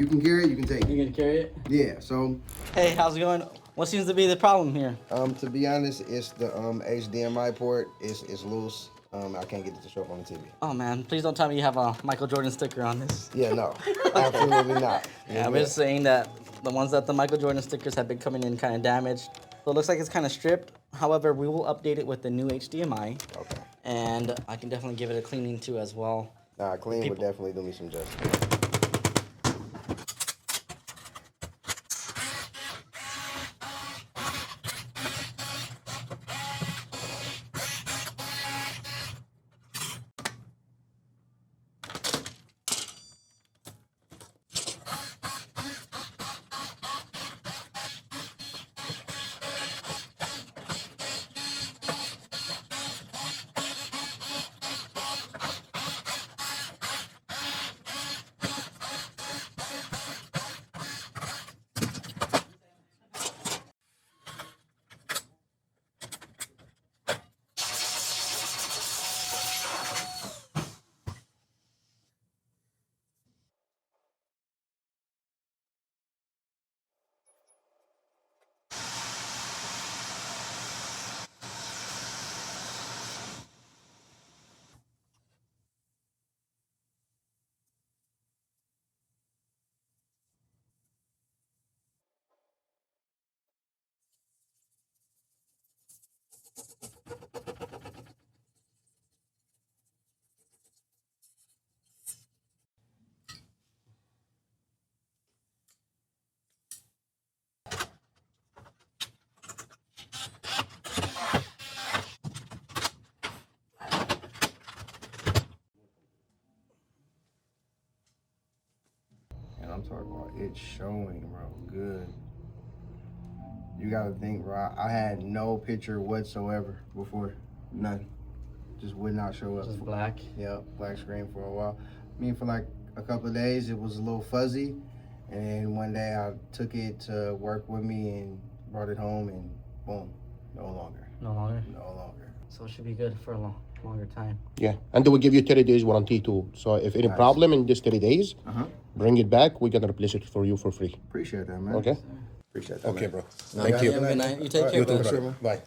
you can carry it, you can take it. You can carry it? Yeah, so Hey, how's it going? What seems to be the problem here? to be honest, it's the HDMI port is loose. I can't get it to show up on the TV. Oh man, please don't tell me you have a Michael Jordan sticker on this. Yeah, no, absolutely not. Yeah, I'm just saying that the ones that the Michael Jordan stickers have been coming in kind of damaged. So it looks like it's kind of stripped. However, we will update it with the new HDMI. Okay. And I can definitely give it a cleaning too as well. Nah, clean would definitely do me some justice. And I'm talking about it showing, bro, good. You gotta think, bro, I had no picture whatsoever before, none. Just would not show up. Just black? Yeah, black screen for a while. I mean, for like a couple of days, it was a little fuzzy. And then one day I took it to work with me and brought it home and boom, no longer. No longer? No longer. So it should be good for a longer time. Yeah, and they will give you 30 days warranty too. So if any problem in this 30 days, bring it back. We're gonna replace it for you for free. Appreciate that, man. Okay? Appreciate that. Okay, man. bro. No, Thank you. Have a good night. You take care, You too, brother. brother. Bye.